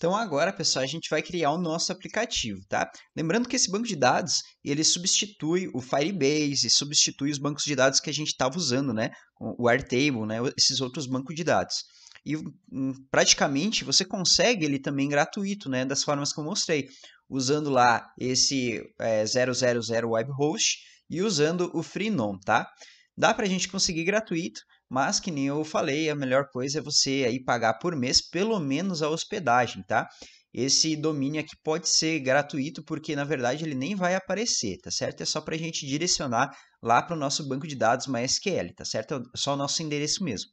Então agora, pessoal, a gente vai criar o nosso aplicativo, tá? Lembrando que esse banco de dados, ele substitui o Firebase, substitui os bancos de dados que a gente estava usando, né? O Airtable, né? Esses outros bancos de dados. E praticamente você consegue ele também gratuito, né? Das formas que eu mostrei, usando lá esse 000 web host e usando o Freenom, tá? Dá para a gente conseguir gratuito, mas que nem eu falei, a melhor coisa é você aí pagar por mês pelo menos a hospedagem, tá? Esse domínio aqui pode ser gratuito porque na verdade ele nem vai aparecer, tá certo? É só para a gente direcionar lá para o nosso banco de dados MySQL, tá certo? É só o nosso endereço mesmo,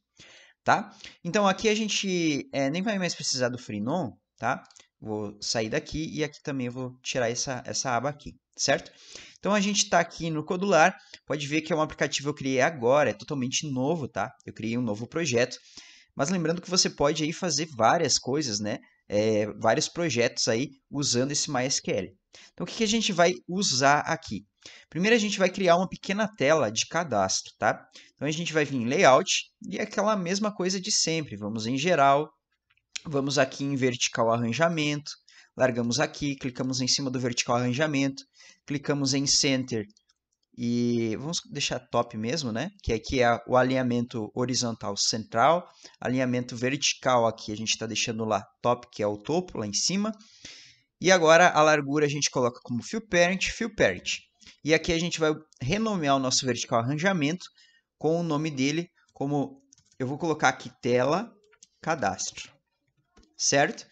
tá? Então aqui a gente nem vai mais precisar do Freenom, tá? Vou sair daqui e aqui também eu vou tirar essa aba aqui, certo? Então a gente está aqui no Codular, pode ver que é um aplicativo que eu criei agora, é totalmente novo, tá? Eu criei um novo projeto, mas lembrando que você pode aí fazer várias coisas, né? Vários projetos aí usando esse MySQL. Então o que a gente vai usar aqui? Primeiro a gente vai criar uma pequena tela de cadastro, tá? Então a gente vai vir em Layout e aquela mesma coisa de sempre. Vamos em Geral, vamos aqui em Vertical Arranjamento, largamos aqui, clicamos em cima do Vertical Arranjamento, clicamos em Center e vamos deixar top mesmo, né? Que aqui é o alinhamento horizontal central, alinhamento vertical aqui a gente está deixando lá top, que é o topo, lá em cima. E agora a largura a gente coloca como Fill Parent, Fill Parent. E aqui a gente vai renomear o nosso vertical arranjamento com o nome dele, como eu vou colocar aqui tela cadastro, certo?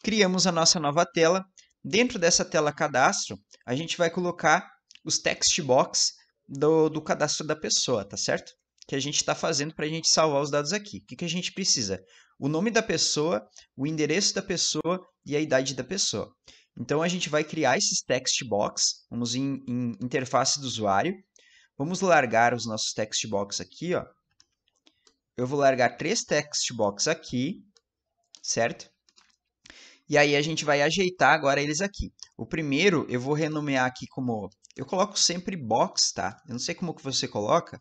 Criamos a nossa nova tela. Dentro dessa tela cadastro, a gente vai colocar os text box do cadastro da pessoa, tá certo? Que a gente está fazendo para a gente salvar os dados aqui. O que a gente precisa? O nome da pessoa, o endereço da pessoa e a idade da pessoa. Então a gente vai criar esses text box. Vamos em interface do usuário. Vamos largar os nossos text box aqui, ó. Eu vou largar 3 text box aqui, certo? E aí a gente vai ajeitar agora eles aqui. O primeiro eu vou renomear aqui como... Eu coloco sempre box, tá? Eu não sei como que você coloca.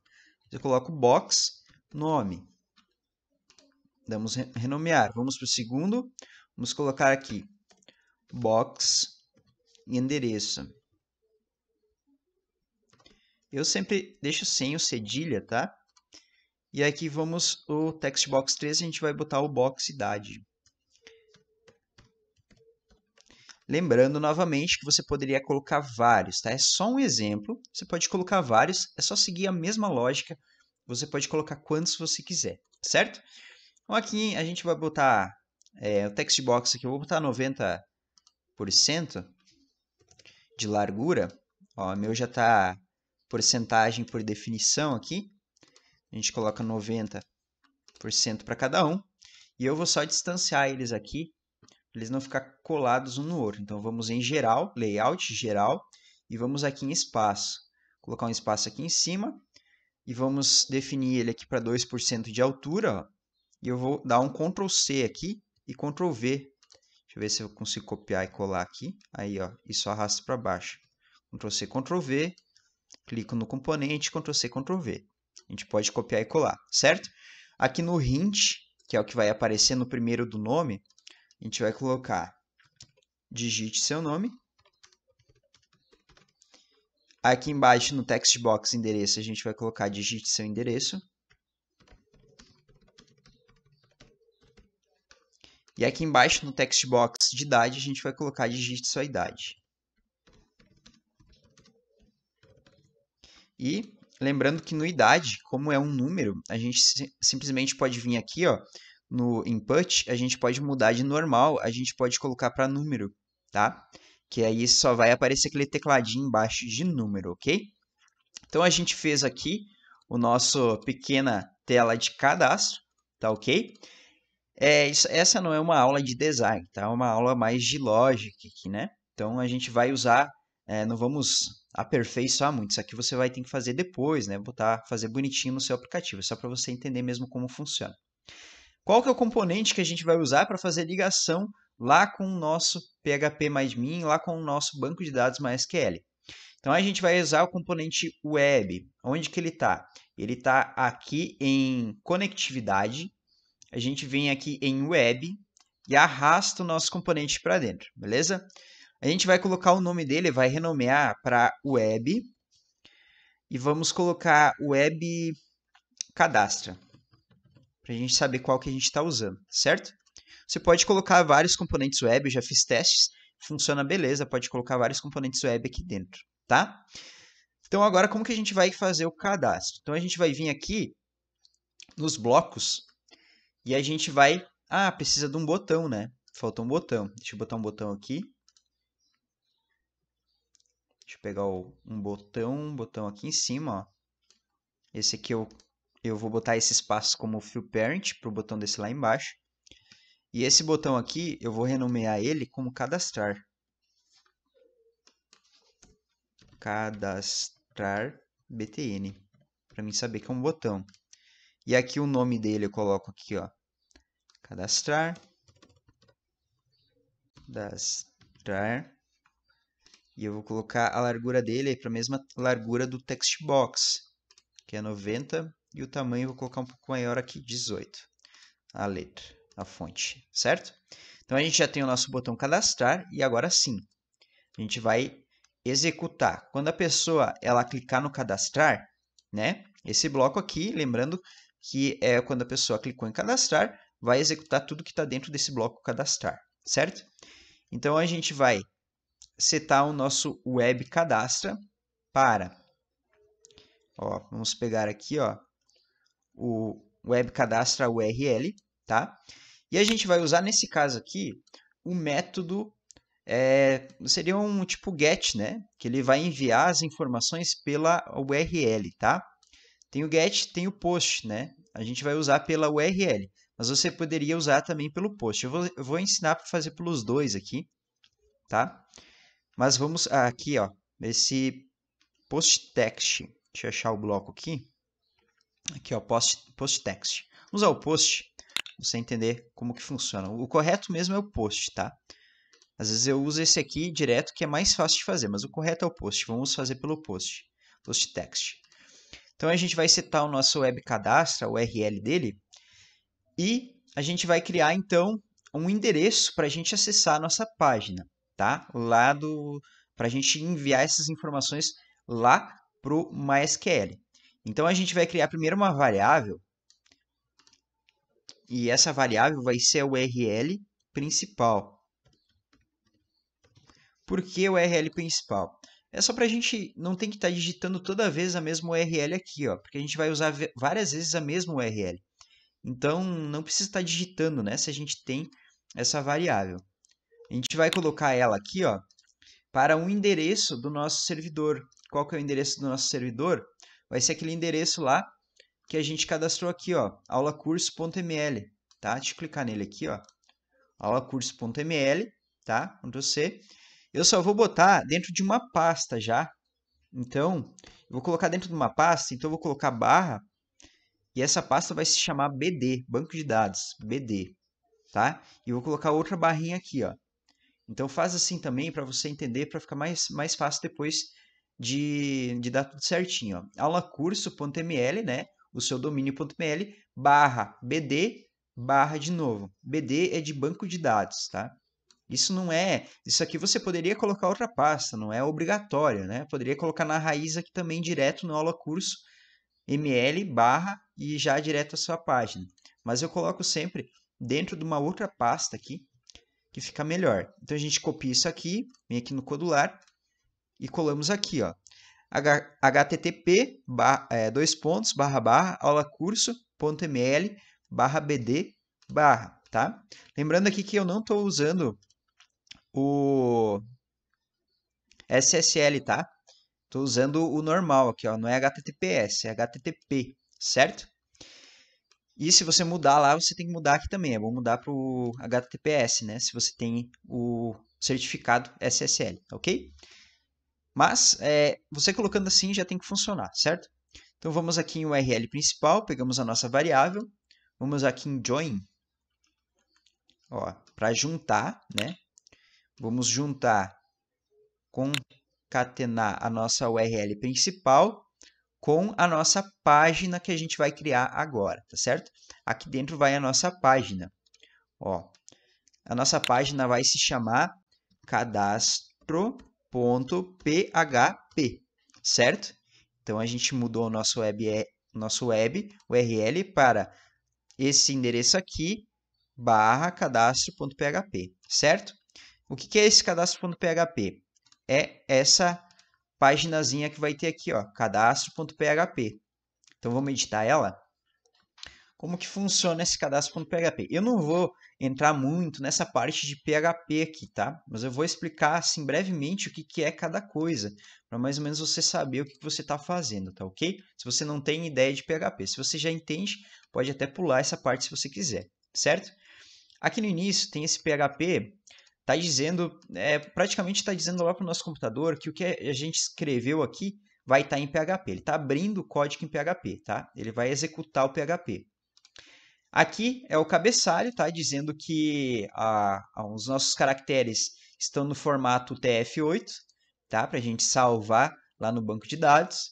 Eu coloco box, nome. Damos renomear. Vamos para o segundo. Vamos colocar aqui box e endereço. Eu sempre deixo sem o cedilha, tá? E aqui vamos o text box 3, a gente vai botar o box idade. Lembrando novamente que você poderia colocar vários, tá? É só um exemplo. Você pode colocar vários, é só seguir a mesma lógica. Você pode colocar quantos você quiser, certo? Então aqui a gente vai botar o text box aqui, eu vou botar 90% de largura. Ó, meu já está porcentagem por definição aqui. A gente coloca 90% para cada um. E eu vou só distanciar eles aqui, para eles não ficar colados um no outro. Então vamos em geral, layout, geral, e vamos aqui em espaço. Colocar um espaço aqui em cima e vamos definir ele aqui para 2% de altura. Ó. E eu vou dar um Ctrl C aqui e Ctrl V. Deixa eu ver se eu consigo copiar e colar aqui. Aí, ó, isso arrasta para baixo. Ctrl C, Ctrl V. Clico no componente, Ctrl C, Ctrl V. A gente pode copiar e colar, certo? Aqui no hint, que é o que vai aparecer no primeiro do nome, a gente vai colocar digite seu nome. Aqui embaixo no text box endereço, a gente vai colocar digite seu endereço. E aqui embaixo no text box de idade, a gente vai colocar digite sua idade. E lembrando que no idade, como é um número, a gente simplesmente pode vir aqui, ó, no input, a gente pode mudar de normal, a gente pode colocar para número, tá? Que aí só vai aparecer aquele tecladinho embaixo de número, ok? Então a gente fez aqui o nosso pequena tela de cadastro, tá ok? Essa não é uma aula de design, tá? É uma aula mais de lógica aqui, né? Então a gente vai usar, não vamos aperfeiçoar muito, isso aqui você vai ter que fazer depois, né? Fazer bonitinho no seu aplicativo, só para você entender mesmo como funciona. Qual que é o componente que a gente vai usar para fazer ligação lá com o nosso PHP+min, lá com o nosso banco de dados MySQL? Então a gente vai usar o componente web. Onde que ele está? Ele está aqui em conectividade. A gente vem aqui em web e arrasta o nosso componente para dentro, beleza? A gente vai colocar o nome dele, vai renomear para web e vamos colocar web cadastra, para a gente saber qual que a gente está usando, certo? Você pode colocar vários componentes web, eu já fiz testes, funciona beleza, pode colocar vários componentes web aqui dentro, tá? Então agora como que a gente vai fazer o cadastro? Então a gente vai vir aqui nos blocos e a gente vai... Ah, precisa de um botão, né? Faltou um botão. Deixa eu botar um botão aqui. Deixa eu pegar um botão aqui em cima, ó. Esse aqui eu vou botar esse espaço como field parent para o botão desse lá embaixo. E esse botão aqui, eu vou renomear ele como cadastrar. Cadastrar btn, para mim saber que é um botão. E aqui o nome dele eu coloco aqui, ó. Cadastrar. E eu vou colocar a largura dele para a mesma largura do text box, que é 90, e o tamanho eu vou colocar um pouco maior aqui, 18. A letra, a fonte, certo? Então a gente já tem o nosso botão cadastrar e agora sim, a gente vai executar. Quando a pessoa ela clicar no cadastrar, né? Esse bloco aqui, lembrando que é quando a pessoa clicou em cadastrar, vai executar tudo que está dentro desse bloco cadastrar, certo? Então a gente vai setar o nosso web cadastra para, ó, vamos pegar aqui, ó, o web cadastra URL, tá? E a gente vai usar nesse caso aqui o método seria um tipo get, né? Que ele vai enviar as informações pela URL, tá? Tem o get, tem o post, né? A gente vai usar pela URL, mas você poderia usar também pelo post. Eu vou ensinar para fazer pelos dois aqui, tá? Mas vamos aqui, ó, esse post text. Deixa eu achar o bloco aqui. Aqui, ó, post text. Vamos usar o post para você entender como que funciona. O correto mesmo é o post, tá? Às vezes eu uso esse aqui direto, que é mais fácil de fazer, mas o correto é o post. Vamos fazer pelo post text. Então a gente vai setar o nosso web cadastro, a URL dele, e a gente vai criar então um endereço para a gente acessar a nossa página, tá? Lá para a gente enviar essas informações lá para o MySQL. Então a gente vai criar primeiro uma variável e essa variável vai ser a URL principal. Por que o URL principal? É só para a gente não ter que estar digitando toda vez a mesma URL aqui, ó, porque a gente vai usar várias vezes a mesma URL. Então, não precisa estar digitando, né, se a gente tem essa variável. A gente vai colocar ela aqui, ó, para um endereço do nosso servidor. Qual que é o endereço do nosso servidor? Vai ser aquele endereço lá que a gente cadastrou aqui, ó, aulacurso.ml, tá? Deixa eu clicar nele aqui, ó, aulacurso.ml, tá? Ctrl+C. Eu só vou botar dentro de uma pasta já. Então, eu vou colocar dentro de uma pasta, então eu vou colocar barra, e essa pasta vai se chamar BD, banco de dados, BD, tá? E eu vou colocar outra barrinha aqui, ó. Então faz assim também para você entender, para ficar mais fácil depois de dar tudo certinho, ó. aulacurso.ml, né? O seu domínio.ml, barra BD, barra de novo. BD é de banco de dados, tá? Isso não é... Isso aqui você poderia colocar outra pasta, não é obrigatório, né? Poderia colocar na raiz aqui também direto no aula curso ml barra e já direto a sua página. Mas eu coloco sempre dentro de uma outra pasta aqui, que fica melhor. Então a gente copia isso aqui, vem aqui no codular e colamos aqui, ó. http aulacurso.ml /bd tá? Lembrando aqui que eu não estou usando o SSL, tá? Estou usando o normal aqui, ó. Não é HTTPS, é HTTP, certo? E se você mudar lá, você tem que mudar aqui também. É bom mudar para o HTTPS, né? Se você tem o certificado SSL, ok? Mas você colocando assim já tem que funcionar, certo? Então vamos aqui em URL principal, pegamos a nossa variável, vamos aqui em join, para juntar, né? Vamos juntar, concatenar a nossa URL principal com a nossa página que a gente vai criar agora, tá certo? Aqui dentro vai a nossa página, ó. a nossa página vai se chamar cadastro.php, certo? Então, a gente mudou o nosso web URL para esse endereço aqui, /cadastro.php, certo? O que é esse cadastro.php? É essa paginazinha que vai ter aqui, ó, cadastro.php. Então, vamos editar ela. Como que funciona esse cadastro.php? Eu não vou entrar muito nessa parte de PHP aqui, tá? Mas eu vou explicar, assim, brevemente o que é cada coisa, para mais ou menos você saber o que você está fazendo, tá ok? Se você não tem ideia de PHP. Se você já entende, pode até pular essa parte se você quiser, certo? Aqui no início tem esse PHP, tá dizendo, praticamente está dizendo lá para o nosso computador que o que a gente escreveu aqui vai estar em PHP. Ele está abrindo o código em PHP, tá? Ele vai executar o PHP. Aqui é o cabeçalho, tá? Dizendo que os nossos caracteres estão no formato TF8, tá? Para a gente salvar lá no banco de dados.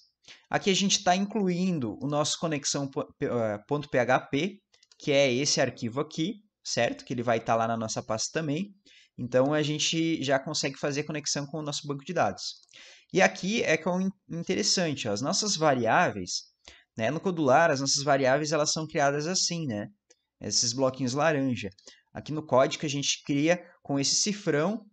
Aqui a gente está incluindo o nosso conexão.php, que é esse arquivo aqui, certo? Que ele vai estar lá na nossa pasta também. Então a gente já consegue fazer conexão com o nosso banco de dados. E aqui é que é interessante, ó, as nossas variáveis, né? No Codular, as nossas variáveis elas são criadas assim, né? Esses bloquinhos laranja. Aqui no código a gente cria com esse cifrão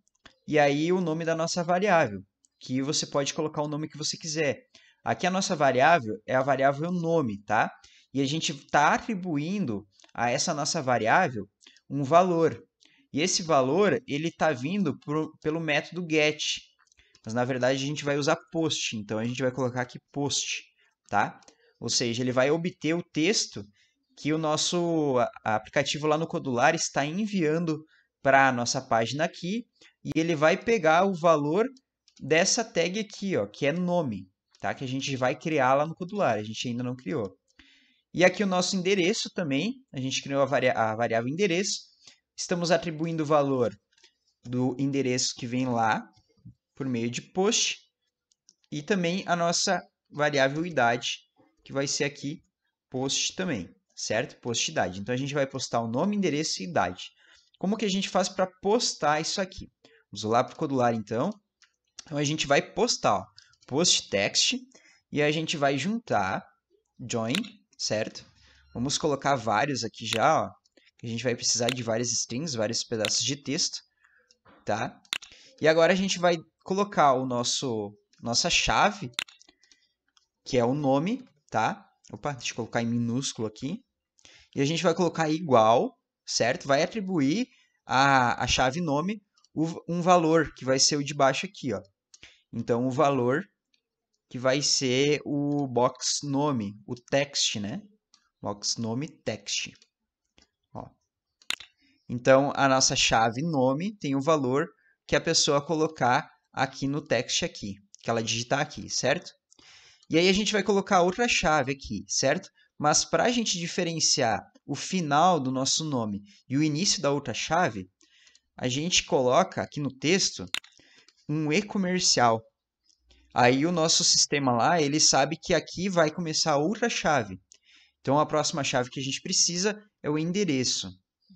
e aí o nome da nossa variável, que você pode colocar o nome que você quiser. Aqui a nossa variável é a variável nome, tá? E a gente está atribuindo a essa nossa variável um valor. E esse valor ele está vindo pelo método get. Mas na verdade a gente vai usar post, então a gente vai colocar aqui post, tá? Ou seja, ele vai obter o texto que o nosso aplicativo lá no Codular está enviando para a nossa página aqui e ele vai pegar o valor dessa tag aqui, ó, que é nome, tá? Que a gente vai criar lá no Codular, a gente ainda não criou. E aqui o nosso endereço também, a gente criou a variável endereço, estamos atribuindo o valor do endereço que vem lá por meio de post e também a nossa variável idade, que vai ser aqui post também, certo? Post idade. Então a gente vai postar o nome, endereço e idade. Como que a gente faz para postar isso aqui? Vamos lá para o Codular então. Então a gente vai postar, ó, post text e a gente vai juntar join, certo? Vamos colocar vários aqui já, ó. A gente vai precisar de várias strings, vários pedaços de texto, tá? E agora a gente vai colocar o nossa chave, que é o nome, tá? Opa, deixa eu colocar em minúsculo aqui. E a gente vai colocar igual, certo? Vai atribuir a chave nome um valor, que vai ser o de baixo aqui, ó. Então, o valor que vai ser o box nome, o text, né? Box nome text. Ó. Então, a nossa chave nome tem o valor que a pessoa colocar aqui no text aqui, que ela digitar aqui, certo? E aí a gente vai colocar outra chave aqui, certo? Mas para a gente diferenciar o final do nosso nome e o início da outra chave, a gente coloca aqui no texto um e-comercial. Aí o nosso sistema lá, ele sabe que aqui vai começar outra chave. Então a próxima chave que a gente precisa é o endereço,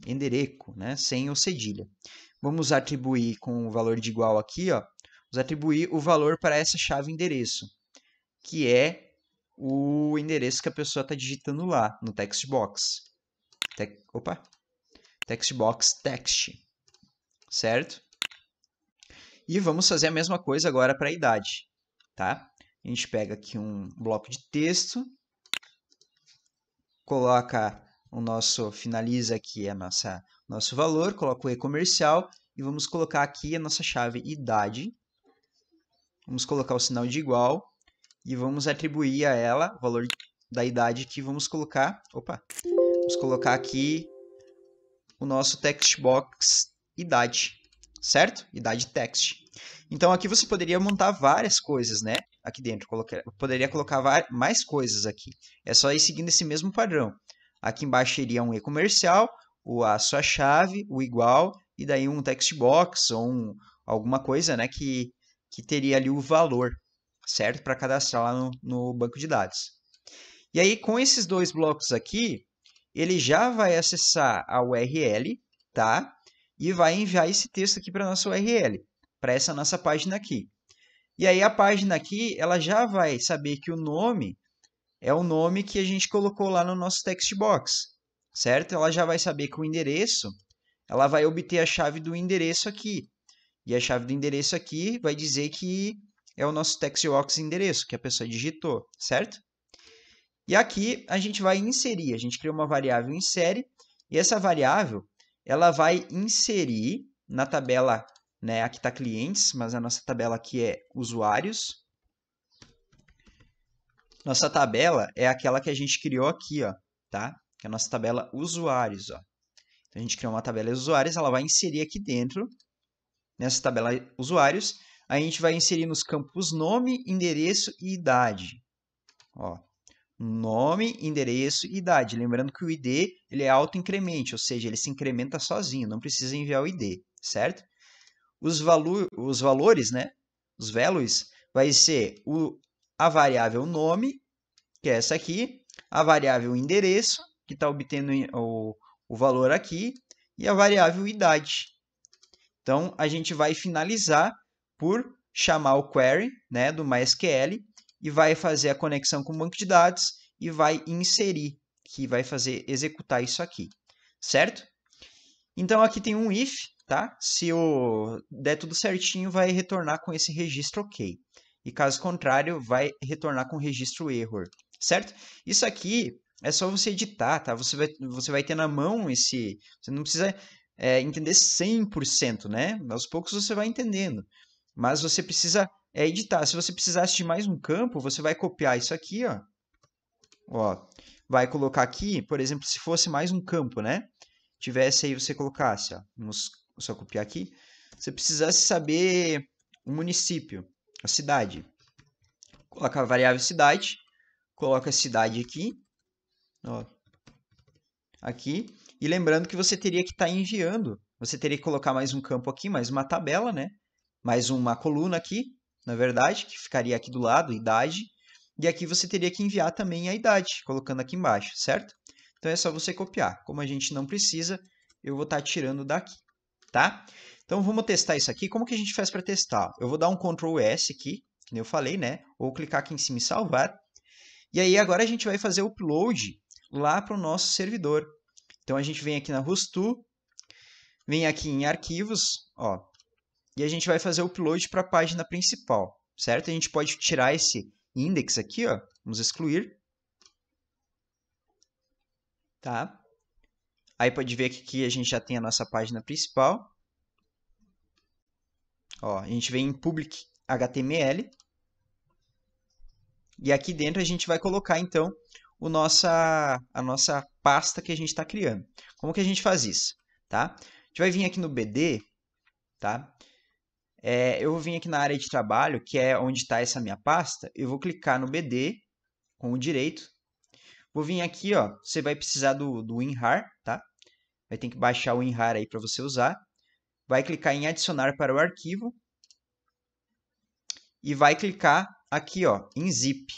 endereco, né? Sem o cedilha. Vamos atribuir com o valor de igual aqui, ó. Vamos atribuir o valor para essa chave endereço, que é o endereço que a pessoa está digitando lá no text box. Text box text, certo? E vamos fazer a mesma coisa agora para a idade, tá? A gente pega aqui um bloco de texto, coloca finaliza aqui nosso valor, coloca o e-comercial e vamos colocar aqui a nossa chave idade. Vamos colocar o sinal de igual e vamos atribuir a ela o valor da idade que vamos colocar. Vamos colocar aqui o nosso text box idade, certo? Idade text. Então aqui você poderia montar várias coisas, né? Aqui dentro, poderia colocar mais coisas aqui. É só ir seguindo esse mesmo padrão. Aqui embaixo iria um e-comercial, a sua chave, o igual, e daí um text box ou alguma coisa, né, que teria ali o valor, certo? Para cadastrar lá no banco de dados. E aí, com esses dois blocos aqui, ele já vai acessar a URL, tá? e vai enviar esse texto aqui para nossa URL, para essa nossa página aqui. E aí a página aqui, ela já vai saber que o nome é o nome que a gente colocou lá no nosso text box, certo? Ela já vai saber que o endereço, ela vai obter a chave do endereço aqui. E a chave do endereço aqui vai dizer que é o nosso text box endereço, que a pessoa digitou, certo? E aqui a gente vai inserir, a gente cria uma variável insere, e essa variável, ela vai inserir na tabela, né, aqui está clientes, mas a nossa tabela aqui é usuários. Nossa tabela é aquela que a gente criou aqui, ó, tá? Que é a nossa tabela usuários, ó. Então, a gente criou uma tabela usuários, ela vai inserir aqui dentro, nessa tabela usuários, a gente vai inserir nos campos nome, endereço e idade. Ó, nome, endereço e idade. Lembrando que o ID ele é autoincremente, ou seja, ele se incrementa sozinho, não precisa enviar o ID, certo? Os valores, né? Os values, vai ser a variável nome, que é essa aqui, a variável endereço, que está obtendo o valor aqui, e a variável idade. Então, a gente vai finalizar por chamar o query, né, do MySQL e vai fazer a conexão com o banco de dados e vai inserir, que vai fazer executar isso aqui, certo? Então, aqui tem um if, tá? Se der tudo certinho, vai retornar com esse registro OK. E caso contrário, vai retornar com o registro error, certo? Isso aqui é só você editar, tá? Você vai ter na mão esse... Você não precisa entender 100%, né? Aos poucos você vai entendendo. Mas você precisa editar. Se você precisasse de mais um campo, você vai copiar isso aqui, ó. Ó, vai colocar aqui, por exemplo, se fosse mais um campo, né? Tivesse aí, você colocasse, ó, vamos só copiar aqui. Você precisasse saber o município, a cidade. Coloca a variável cidade, coloca a cidade aqui, ó, aqui. E lembrando que você teria que estar enviando, você teria que colocar mais um campo aqui, mais uma tabela, né? Mais uma coluna aqui, na verdade, que ficaria aqui do lado, idade. E aqui você teria que enviar também a idade, colocando aqui embaixo, certo? Então é só você copiar. Como a gente não precisa, eu vou estar tirando daqui, tá? Então vamos testar isso aqui. Como que a gente faz para testar? Eu vou dar um Ctrl S aqui, que nem eu falei, né? Ou clicar aqui em cima e salvar. E aí agora a gente vai fazer o upload lá para o nosso servidor. Então a gente vem aqui na Rustu, vem aqui em arquivos, ó, e a gente vai fazer o upload para a página principal, certo? A gente pode tirar esse index aqui, ó, vamos excluir, tá? Aí pode ver que aqui a gente já tem a nossa página principal. Ó, a gente vem em public HTML. E aqui dentro a gente vai colocar, então, a nossa pasta que a gente está criando. Como que a gente faz isso? Tá? A gente vai vir aqui no BD, tá? Eu vou vir aqui na área de trabalho, que é onde está essa minha pasta. Eu vou clicar no BD com o direito. Vou vir aqui, ó, você vai precisar do WinRAR, tá? Vai ter que baixar o WinRAR aí para você usar. Vai clicar em adicionar para o arquivo. E vai clicar aqui, ó, em zip.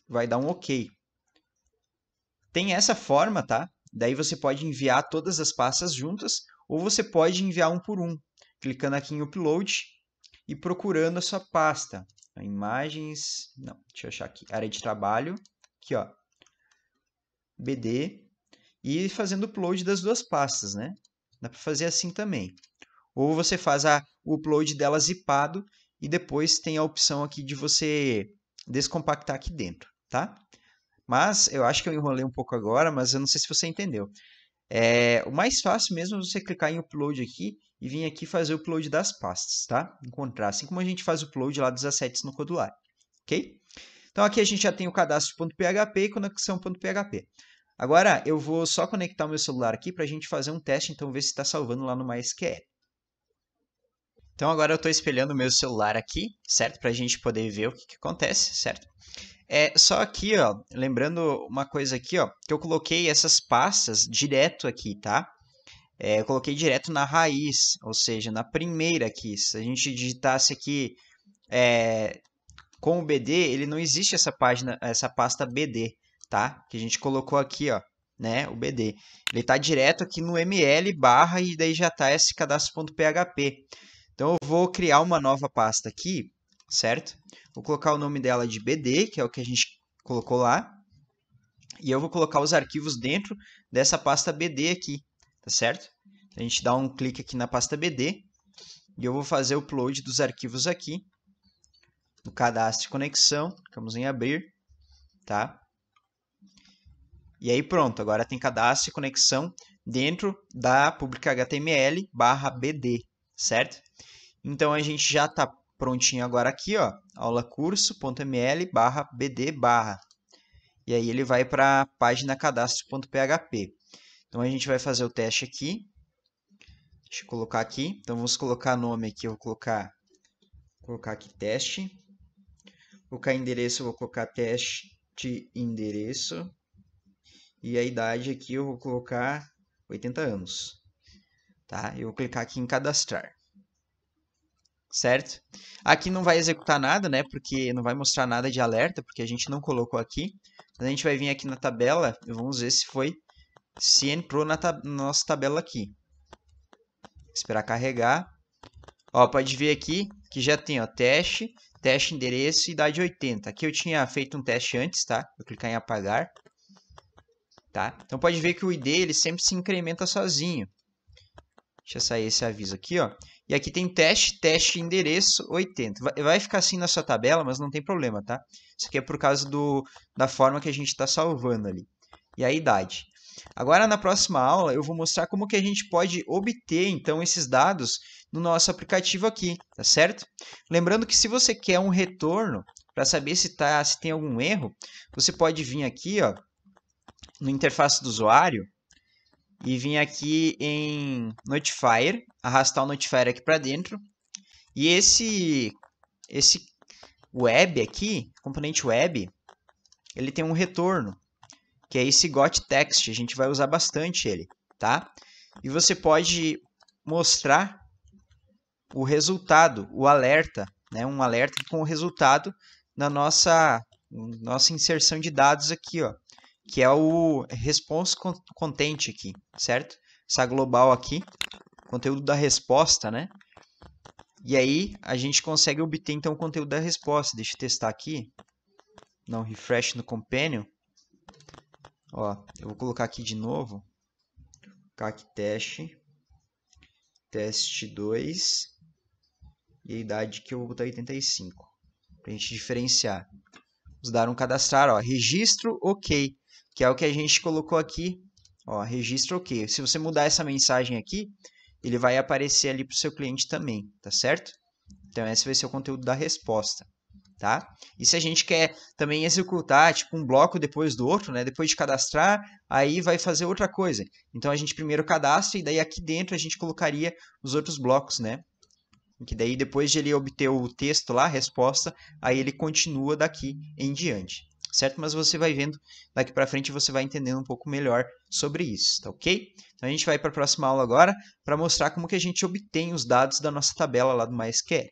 Vai dar um OK. Tem essa forma, tá? Daí você pode enviar todas as pastas juntas ou você pode enviar um por um, clicando aqui em upload e procurando a sua pasta. Imagens, não, deixa eu achar aqui, área de trabalho, aqui ó, BD, e fazendo upload das duas pastas, né? Dá para fazer assim também. Ou você faz o upload dela zipado e depois tem a opção aqui de você descompactar aqui dentro, tá? Mas eu acho que eu enrolei um pouco agora, mas eu não sei se você entendeu. O mais fácil mesmo é você clicar em upload aqui e vir aqui fazer o upload das pastas, tá? Encontrar, assim como a gente faz o upload lá dos assets no Codular, ok? Então aqui a gente já tem o cadastro.php e conexão.php. Agora eu vou só conectar o meu celular aqui para a gente fazer um teste, então ver se está salvando lá no MySQL. Então agora eu estou espelhando o meu celular aqui, certo? Para a gente poder ver o que acontece, certo? Só aqui, ó, lembrando uma coisa aqui, ó, que eu coloquei essas pastas direto aqui, tá? Eu coloquei direto na raiz, ou seja, na primeira aqui. Se a gente digitasse aqui com o BD, ele não existe essa página, essa pasta BD, tá? Que a gente colocou aqui, ó, né, o BD. Ele está direto aqui no ML barra e daí já está esse cadastro.php. Então eu vou criar uma nova pasta aqui, certo? Vou colocar o nome dela de BD, que é o que a gente colocou lá. E eu vou colocar os arquivos dentro dessa pasta BD aqui, tá certo? A gente dá um clique aqui na pasta BD e eu vou fazer o upload dos arquivos aqui no cadastro e conexão. Clicamos em abrir, tá? E aí pronto, agora tem cadastro e conexão dentro da Publica HTML barra BD, certo? Então a gente já está prontinho agora aqui, ó, aula curso.ml barra BD barra. E aí ele vai para a página cadastro.php. Então a gente vai fazer o teste aqui. Deixa eu colocar aqui. Então vamos colocar nome aqui, eu vou colocar aqui teste. Vou colocar endereço, eu vou colocar teste endereço. E a idade aqui eu vou colocar 80 anos. Tá? Eu vou clicar aqui em cadastrar. Certo? Aqui não vai executar nada, né? Porque não vai mostrar nada de alerta, porque a gente não colocou aqui. Mas a gente vai vir aqui na tabela e vamos ver se entrou na nossa tabela aqui. Esperar carregar. Ó, pode ver aqui que já tem, ó, teste endereço e idade 80. Aqui eu tinha feito um teste antes, tá? Vou clicar em apagar. Tá? Então pode ver que o ID ele sempre se incrementa sozinho. Deixa eu sair esse aviso aqui, ó. E aqui tem teste endereço 80. Vai ficar assim na sua tabela, mas não tem problema, tá? Isso aqui é por causa da forma que a gente está salvando ali. E a idade. Agora, na próxima aula, eu vou mostrar como que a gente pode obter, então, esses dados no nosso aplicativo aqui, tá certo? Lembrando que se você quer um retorno para saber se tem algum erro, você pode vir aqui, ó, no interface do usuário, e vir aqui em Notifier, arrastar o Notifier aqui para dentro. E esse web aqui, componente web, ele tem um retorno, que é esse getText. A gente vai usar bastante ele, tá? E você pode mostrar o resultado, o alerta, né? Um alerta com o resultado na nossa inserção de dados aqui, ó, que é o response content aqui, certo? Essa global aqui, conteúdo da resposta, né? E aí a gente consegue obter então o conteúdo da resposta. Deixa eu testar aqui. Não, refresh no companion. Ó, eu vou colocar aqui de novo. Aqui teste 2 e a idade que eu vou botar 85, pra gente diferenciar. Vamos dar um cadastrar, ó, registro ok, que é o que a gente colocou aqui, ó, registro ok. Se você mudar essa mensagem aqui, ele vai aparecer ali para o seu cliente também, tá certo? Então esse vai ser o conteúdo da resposta, tá? E se a gente quer também executar tipo um bloco depois do outro, né? Depois de cadastrar, aí vai fazer outra coisa. Então a gente primeiro cadastra e daí aqui dentro a gente colocaria os outros blocos, né? Que daí depois de ele obter o texto lá, a resposta, aí ele continua daqui em diante, certo? Mas você vai vendo daqui para frente, você vai entendendo um pouco melhor sobre isso, tá ok? Então a gente vai para a próxima aula agora para mostrar como que a gente obtém os dados da nossa tabela lá do MySQL.